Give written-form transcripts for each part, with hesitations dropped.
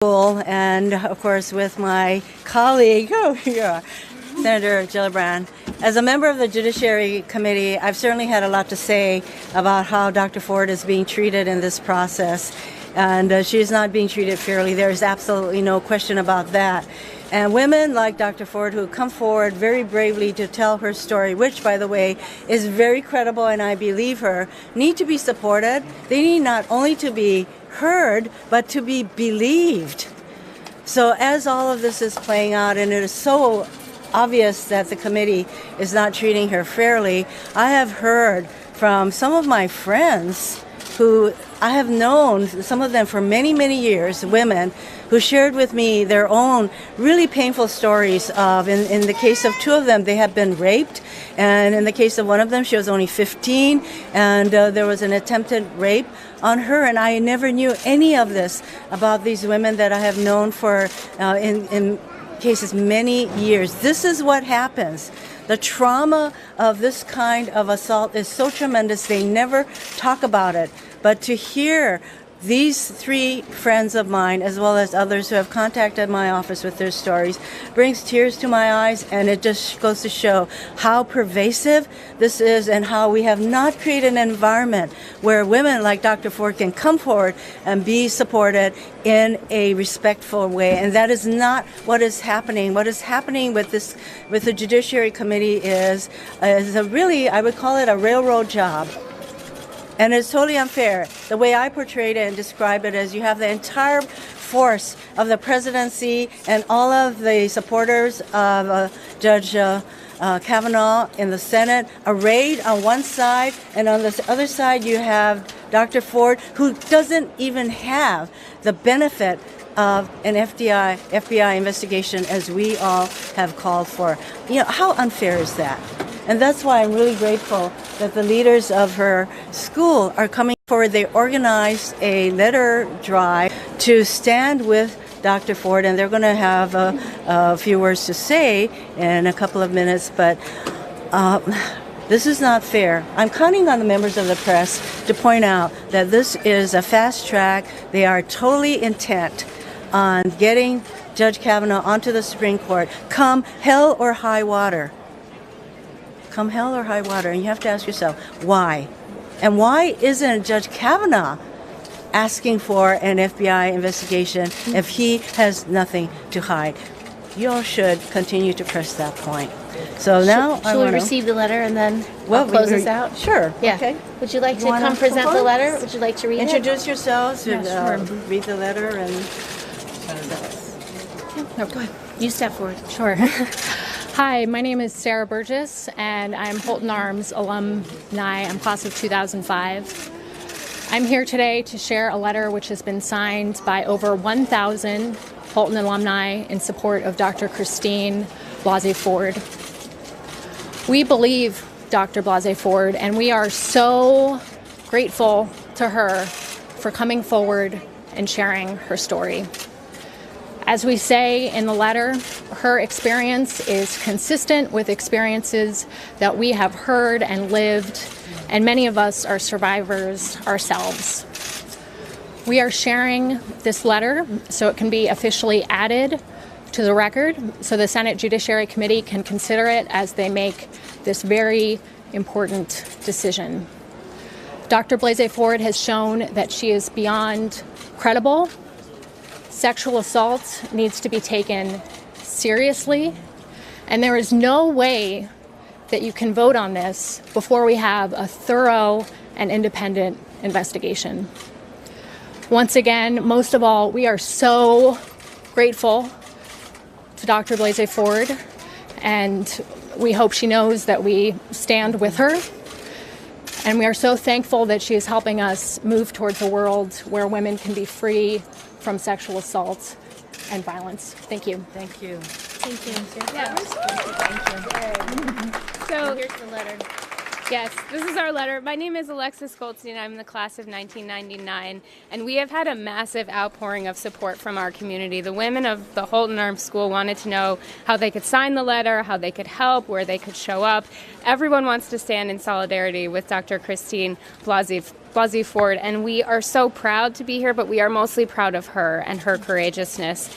school, and of course with my colleague, Senator Gillibrand. As a member of the Judiciary Committee, I've certainly had a lot to say about how Dr. Ford is being treated in this process, and she's not being treated fairly. There's absolutely no question about that. And women like Dr. Ford, who come forward very bravely to tell her story, which, by the way, is very credible and I believe her, need to be supported. They need not only to be heard, but to be believed. So as all of this is playing out, and it is so obvious that the committee is not treating her fairly, I have heard from some of my friends who I have known, some of them for many, many years, women who shared with me their own really painful stories of, in the case of two of them, they had been raped. And in the case of one of them, she was only 15, and there was an attempted rape on her. And I never knew any of this about these women that I have known for, in cases, many years. This is what happens. The trauma of this kind of assault is so tremendous, they never talk about it. But to hear these three friends of mine, as well as others who have contacted my office with their stories, brings tears to my eyes, and it just goes to show how pervasive this is and how we have not created an environment where women like Dr. Ford can come forward and be supported in a respectful way. And that is not what is happening. What is happening with the Judiciary Committee is a really, I would call it a railroad job. And it's totally unfair. The way I portrayed it and describe it is you have the entire force of the presidency and all of the supporters of Judge Kavanaugh in the Senate arrayed on one side, and on the other side you have Dr. Ford, who doesn't even have the benefit of an FBI investigation as we all have called for. You know, how unfair is that? And that's why I'm really grateful that the leaders of her school are coming forward. They organized a letter drive to stand with Dr. Ford, and they're going to have a few words to say in a couple of minutes, but this is not fair. I'm counting on the members of the press to point out that this is a fast track. They are totally intent on getting Judge Kavanaugh onto the Supreme Court, come hell or high water. Come hell or high water, and you have to ask yourself, why? And why isn't Judge Kavanaugh asking for an FBI investigation if he has nothing to hide? You all should continue to press that point. So now Shall we receive the letter and then close this out? Sure. Yeah. Okay. Would you like to come present the letter? Would you like to read Introduce yourselves and sure. read the letter and... No, go ahead. You step forward. Sure. Hi, my name is Sarah Burgess, and I'm Holton-Arms alumni. I'm class of 2005. I'm here today to share a letter which has been signed by over 1,000 Holton alumni in support of Dr. Christine Blasey Ford. We believe Dr. Blasey Ford, and we are so grateful to her for coming forward and sharing her story. As we say in the letter, her experience is consistent with experiences that we have heard and lived, and many of us are survivors ourselves. We are sharing this letter so it can be officially added to the record, so the Senate Judiciary Committee can consider it as they make this very important decision. Dr. Blasey Ford has shown that she is beyond credible. Sexual assault needs to be taken seriously, and there is no way that you can vote on this before we have a thorough and independent investigation. Once again, most of all, we are so grateful to Dr. Blasey Ford, and we hope she knows that we stand with her. And we are so thankful that she is helping us move towards a world where women can be free from sexual assault and violence. Thank you. Thank you. Thank you. Yeah. Thank you. So Here's the letter. yes, this is our letter. My name is Alexis Goldstein. I'm in the class of 1999, and we have had a massive outpouring of support from our community. The women of the Holton-Arms School wanted to know how they could sign the letter, how they could help, where they could show up. Everyone wants to stand in solidarity with Dr. Christine Blasey Blasey Ford, and we are so proud to be here, but we are mostly proud of her and her courageousness.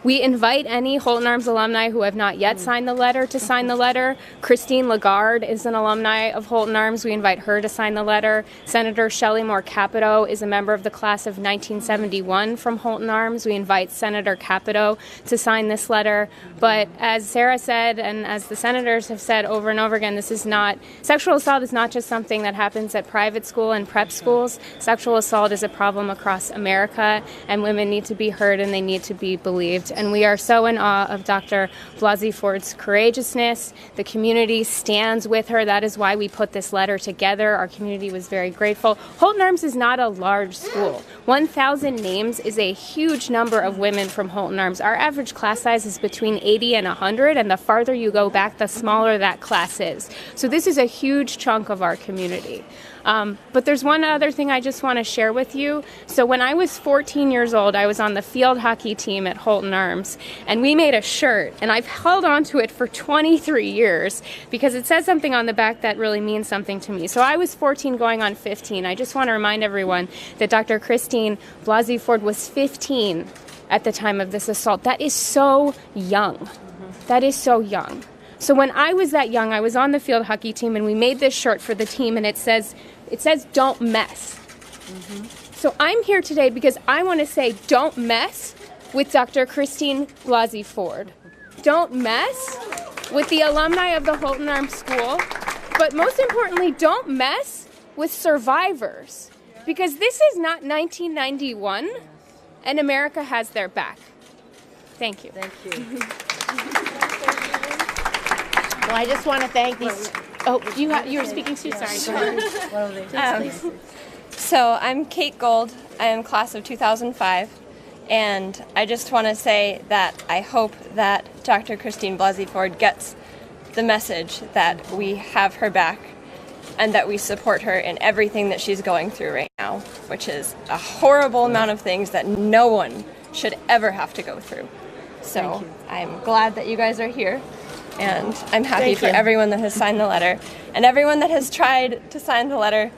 We invite any Holton-Arms alumni who have not yet signed the letter to sign the letter. Christine Lagarde is an alumni of Holton-Arms. We invite her to sign the letter. Senator Shelley Moore Capito is a member of the class of 1971 from Holton-Arms. We invite Senator Capito to sign this letter. But as Sarah said, and as the senators have said over and over again, sexual assault is not just something that happens at private school and prep schools. Sexual assault is a problem across America, and women need to be heard and they need to be believed. And we are so in awe of Dr. Blasey Ford's courageousness. The community stands with her. That is why we put this letter together. Our community was very grateful. Holton-Arms is not a large school. 1,000 names is a huge number of women from Holton-Arms. Our average class size is between 80 and 100, and the farther you go back, the smaller that class is. So this is a huge chunk of our community. But there's one other thing I just want to share with you. So when I was 14 years old, I was on the field hockey team at Holton-Arms, and we made a shirt, and I've held on to it for 23 years because it says something on the back that really means something to me. So I was 14 going on 15. I just want to remind everyone that Dr. Christine Blasey Ford was 15 at the time of this assault. That is so young. That is so young. So when I was that young, I was on the field hockey team, and we made this shirt for the team, and it says don't mess. So I'm here today because I want to say don't mess with Dr. Christine Blasey Ford. Don't mess with the alumni of the Holton-Arms School. But most importantly, don't mess with survivors. Because this is not 1991, and America has their back. Thank you. Thank you. Well, I just want to thank these. Oh, you were speaking too. Sorry. Go ahead. Please. So I'm Kate Gold. I am class of 2005, and I just want to say that I hope that Dr. Christine Blasey Ford gets the message that we have her back and that we support her in everything that she's going through right now, which is a horrible amount of things that no one should ever have to go through. So I'm glad that you guys are here. And I'm happy for everyone that has signed the letter and everyone that has tried to sign the letter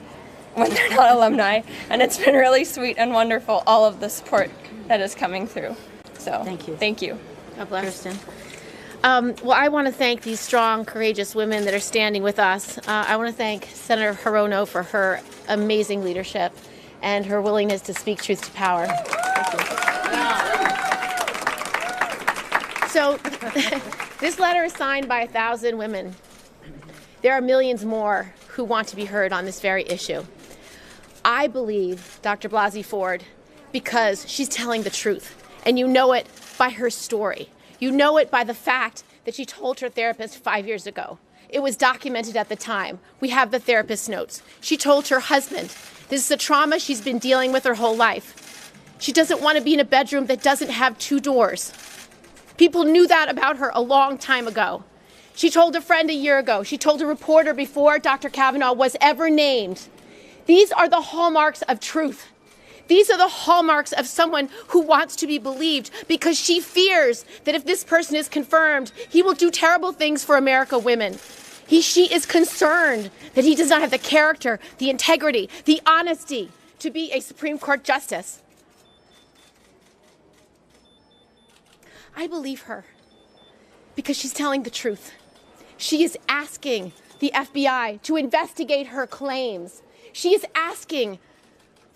when they're not alumni. And it's been really sweet and wonderful, all of the support that is coming through. So thank you. God bless. Kirsten. Well, I want to thank these strong, courageous women that are standing with us. I want to thank Senator Hirono for her amazing leadership and her willingness to speak truth to power. So this letter is signed by 1,000 women. There are millions more who want to be heard on this very issue. I believe Dr. Blasey Ford because she's telling the truth. And you know it by her story. You know it by the fact that she told her therapist 5 years ago. It was documented at the time. We have the therapist's notes. She told her husband, this is a trauma she's been dealing with her whole life. She doesn't want to be in a bedroom that doesn't have 2 doors. People knew that about her a long time ago. She told a friend a year ago. She told a reporter before Dr. Kavanaugh was ever named. These are the hallmarks of truth. These are the hallmarks of someone who wants to be believed because she fears that if this person is confirmed, he will do terrible things for American women. She is concerned that he does not have the character, the integrity, the honesty to be a Supreme Court justice. I believe her because she's telling the truth. She is asking the FBI to investigate her claims. She is asking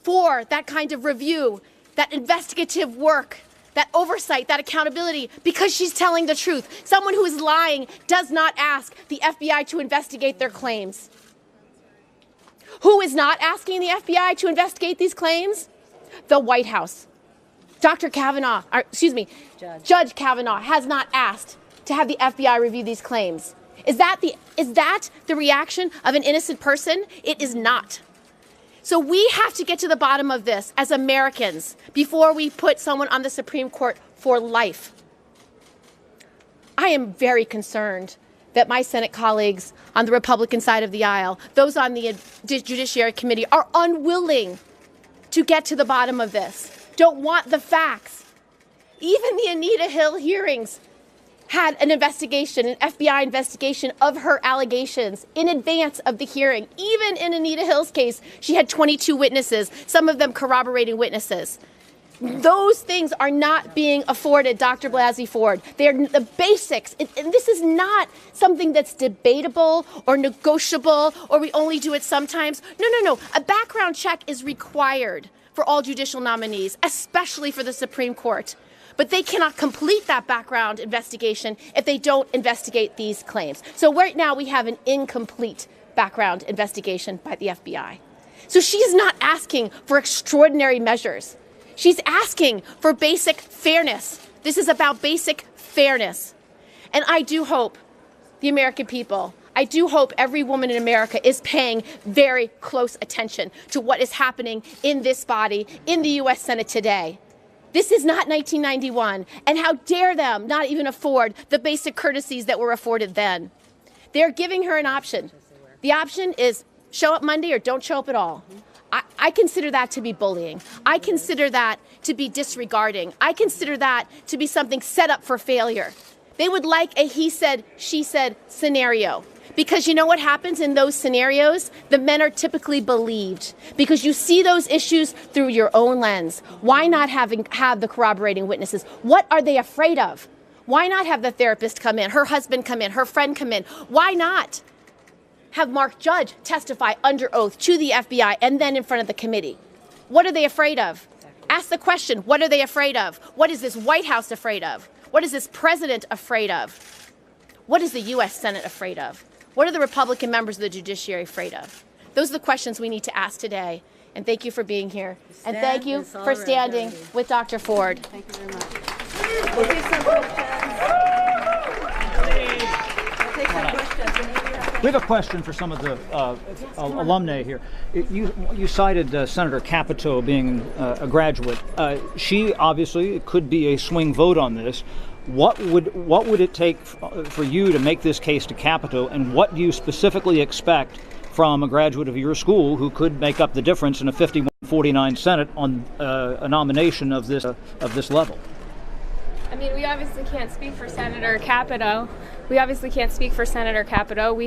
for that kind of review, that investigative work, that oversight, that accountability, because she's telling the truth. Someone who is lying does not ask the FBI to investigate their claims. Who is not asking the FBI to investigate these claims? The White House. Judge Kavanaugh has not asked to have the FBI review these claims. Is that the reaction of an innocent person? It is not. So we have to get to the bottom of this as Americans before we put someone on the Supreme Court for life. I am very concerned that my Senate colleagues on the Republican side of the aisle, those on the Judiciary Committee, are unwilling to get to the bottom of this, don't want the facts. Even the Anita Hill hearings had an investigation, an FBI investigation of her allegations in advance of the hearing. Even in Anita Hill's case, she had 22 witnesses, some of them corroborating witnesses. Those things are not being afforded Dr. Blasey Ford. They're the basics. And this is not something that's debatable or negotiable or we only do it sometimes. No. A background check is required for all judicial nominees, especially for the Supreme Court. But they cannot complete that background investigation if they don't investigate these claims. So right now we have an incomplete background investigation by the FBI. So she is not asking for extraordinary measures. She's asking for basic fairness. This is about basic fairness. And I do hope the American people, I do hope every woman in America is paying very close attention to what is happening in this body, in the U.S. Senate today. This is not 1991, and how dare them not even afford the basic courtesies that were afforded then. They're giving her an option. The option is show up Monday or don't show up at all. I consider that to be bullying. I consider that to be disregarding. I consider that to be something set up for failure. They would like a he said, she said scenario. Because you know what happens in those scenarios? The men are typically believed because you see those issues through your own lens. Why not have the corroborating witnesses? What are they afraid of? Why not have the therapist come in, her husband come in, her friend come in? Why not have Mark Judge testify under oath to the FBI and then in front of the committee? What are they afraid of? Ask the question, what are they afraid of? What is this White House afraid of? What is this president afraid of? What is the U.S. Senate afraid of? What are the Republican members of the judiciary afraid of? Those are the questions we need to ask today. And thank you for being here. And thank you for standing with Dr. Ford. Thank you very much. We'll take some questions. We have a question for some of the alumni here. You cited Senator Capito being a graduate. She obviously could be a swing vote on this. What would it take for you to make this case to Capito, and what do you specifically expect from a graduate of your school who could make up the difference in a 51-49 Senate on a nomination of this level? I mean, we obviously can't speak for Senator Capito. We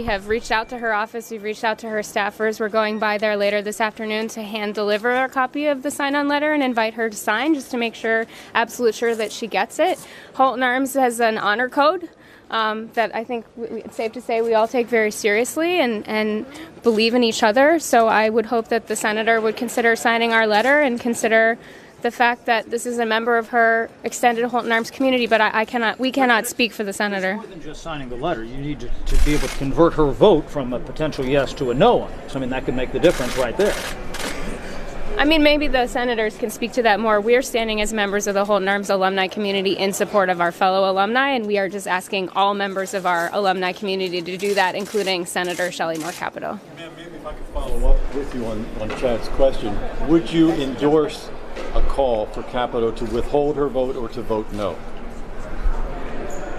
have reached out to her office. We've reached out to her staffers. We're going by there later this afternoon to hand deliver a copy of the sign-on letter and invite her to sign just to make sure, absolute sure that she gets it. Holton-Arms has an honor code that I think it's safe to say we all take very seriously and believe in each other. So I would hope that the senator would consider signing our letter and consider the fact that this is a member of her extended Holton-Arms community, but we cannot speak for the senator. More than just signing the letter, you need to be able to convert her vote from a potential yes to a no on it. So, I mean, that could make the difference right there. I mean, maybe the senators can speak to that more. We're standing as members of the Holton-Arms alumni community in support of our fellow alumni, and we are just asking all members of our alumni community to do that, including Senator Shelley Moore Capito. Ma'am, maybe if I could follow up with you on Chad's question. Would you endorse a call for Capito to withhold her vote or to vote no?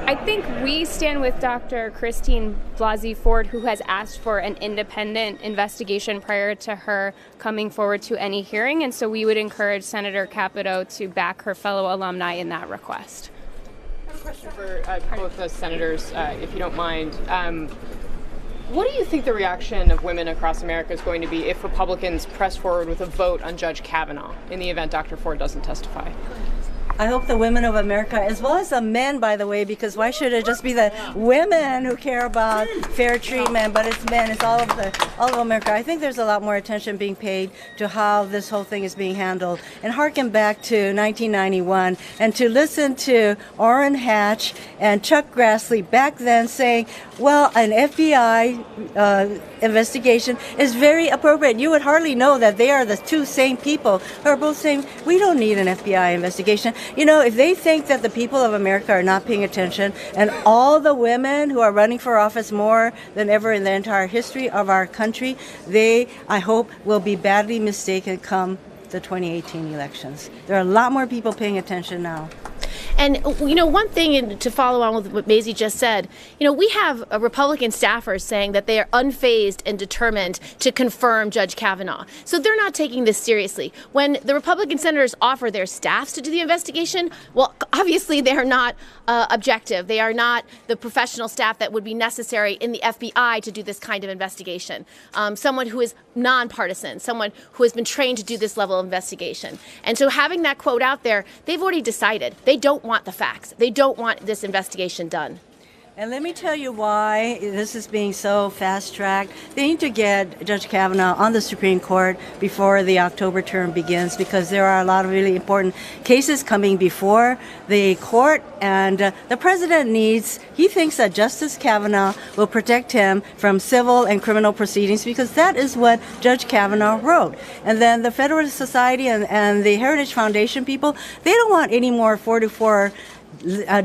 I think we stand with Dr. Christine Blasey Ford, who has asked for an independent investigation prior to her coming forward to any hearing, and so we would encourage Senator Capito to back her fellow alumni in that request. I have a question for both those senators, if you don't mind. What do you think the reaction of women across America is going to be if Republicans press forward with a vote on Judge Kavanaugh in the event Dr. Ford doesn't testify? I hope the women of America, as well as the men, by the way, because why should it just be the women who care about fair treatment, but it's men, it's all of America. I think there's a lot more attention being paid to how this whole thing is being handled. And harken back to 1991 and to listen to Orrin Hatch and Chuck Grassley back then saying, well, an FBI investigation is very appropriate. You would hardly know that they are the two same people who are both saying, we don't need an FBI investigation. You know, if they think that the people of America are not paying attention, and all the women who are running for office more than ever in the entire history of our country, they, I hope, will be badly mistaken come the 2018 elections. There are a lot more people paying attention now. And, one thing to follow on with what Mazie just said, we have Republican staffers saying that they are unfazed and determined to confirm Judge Kavanaugh. So they're not taking this seriously. When the Republican senators offer their staffs to do the investigation, well, obviously they are not objective. They are not the professional staff that would be necessary in the FBI to do this kind of investigation. Someone who is nonpartisan, someone who has been trained to do this level of investigation. And so having that quote out there, they've already decided they don't want the facts. They don't want this investigation done. And let me tell you why this is being so fast-tracked. They need to get Judge Kavanaugh on the Supreme Court before the October term begins, because there are a lot of really important cases coming before the court. And the president he thinks that Justice Kavanaugh will protect him from civil and criminal proceedings, because that is what Judge Kavanaugh wrote. And then the Federalist Society and the Heritage Foundation people, they don't want any more 4-4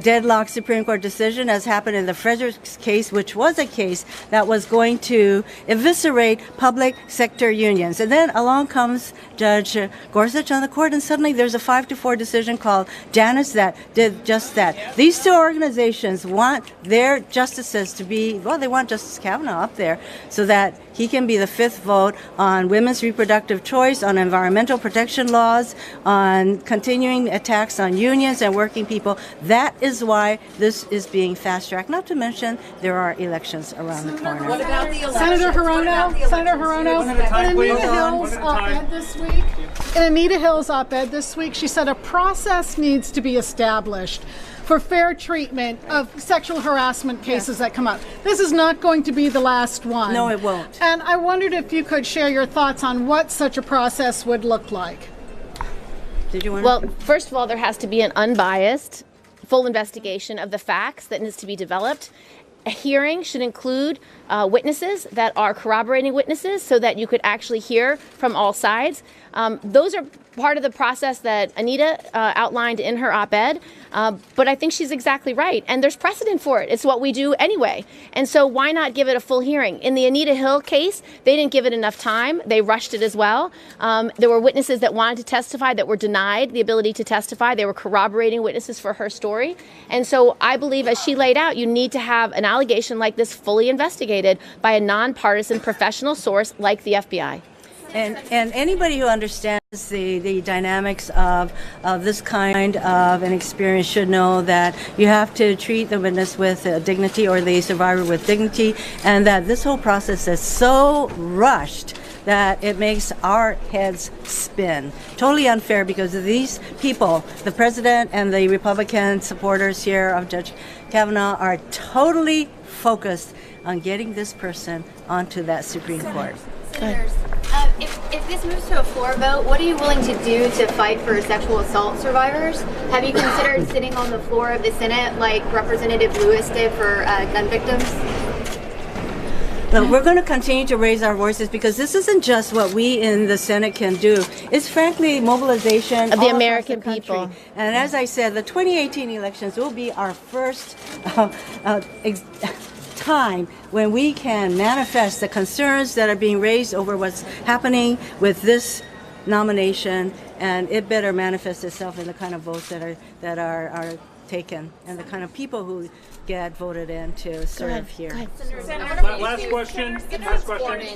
deadlock Supreme Court decision, as happened in the Fredericks case, which was a case that was going to eviscerate public sector unions. And then along comes Judge Gorsuch on the court, and suddenly there's a 5-4 decision called Janus that did just that. These two organizations want their justices to be, well, they want Justice Kavanaugh up there so that he can be the fifth vote on women's reproductive choice, on environmental protection laws, on continuing attacks on unions and working people. That is why this is being fast-tracked. Not to mention, there are elections around the corner. What about the election? Senator Hirono, in Anita Hill's op-ed this week, she said a process needs to be established for fair treatment of sexual harassment cases that come up. This is not going to be the last one. No, it won't. And I wondered if you could share your thoughts on what such a process would look like. Well, first of all, there has to be an unbiased, full investigation of the facts that needs to be developed. A hearing should include witnesses that are corroborating witnesses so that you could actually hear from all sides. Those are part of the process that Anita outlined in her op-ed, but I think she's exactly right. And there's precedent for it. It's what we do anyway. And so why not give it a full hearing? In the Anita Hill case, they didn't give it enough time. They rushed it as well. There were witnesses that wanted to testify that were denied the ability to testify. They were corroborating witnesses for her story. And so I believe, as she laid out, you need to have an allegation like this fully investigated by a nonpartisan professional source like the FBI. And anybody who understands the dynamics of this kind of an experience should know that you have to treat the witness with dignity, or the survivor with dignity, and that this whole process is so rushed that it makes our heads spin. Totally unfair, because these people, the president and the Republican supporters here of Judge Kavanaugh, are totally focused on getting this person onto that Supreme Court. Senators, if this moves to a floor vote, what are you willing to do to fight for sexual assault survivors? Have you considered sitting on the floor of the Senate like Representative Lewis did for gun victims? Look, we're going to continue to raise our voices, because this isn't just what we in the Senate can do. It's frankly mobilization of the American people. And as I said, the 2018 elections will be our first time when we can manifest the concerns that are being raised over what's happening with this nomination, and it better manifest itself in the kind of votes that are taken, and the kind of people who get voted in to serve here. Last question.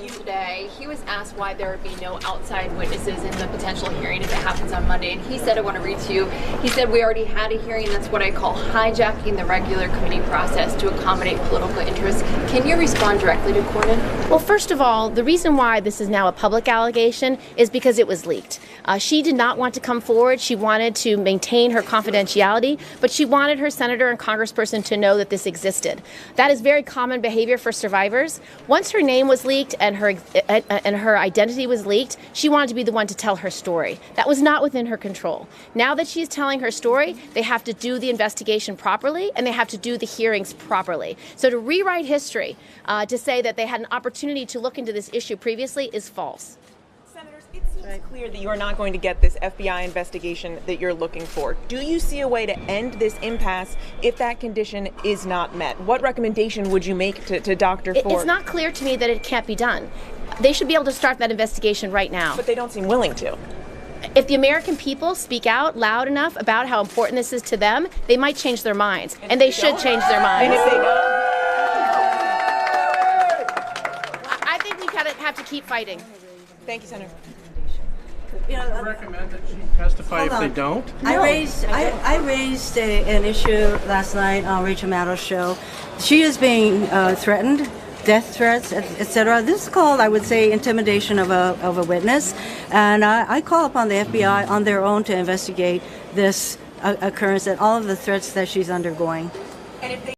Today, he was asked why there would be no outside witnesses in the potential hearing if it happens on Monday, and he said, I want to read to you, he said, we already had a hearing. That's what I call hijacking the regular committee process to accommodate political interests. Can you respond directly to Cornyn? Well, first of all, the reason why this is now a public allegation is because it was leaked. She did not want to come forward. She wanted to maintain her confidentiality, but she wanted her senator and congressperson to know that this existed. That is very common behavior for survivors. Once her name was leaked and her identity was leaked, she wanted to be the one to tell her story. That was not within her control. Now that she's telling her story, they have to do the investigation properly, and they have to do the hearings properly. So to rewrite history, to say that they had an opportunity to look into this issue previously is false. It seems clear that you're not going to get this FBI investigation that you're looking for. Do you see a way to end this impasse if that condition is not met? What recommendation would you make to Dr. Ford? It's not clear to me that it can't be done. They should be able to start that investigation right now. But they don't seem willing to. if the American people speak out loud enough about how important this is to them, they might change their minds, and they should change their minds. And if they don't, I think we have to keep fighting. thank you, Senator. Recommend that she testify if they don't? I raised an issue last night on Rachel Maddow's show. She is being threatened, death threats, etc. This is called, I would say, intimidation of a witness, and I call upon the FBI on their own to investigate this occurrence and all of the threats that she's undergoing. And if they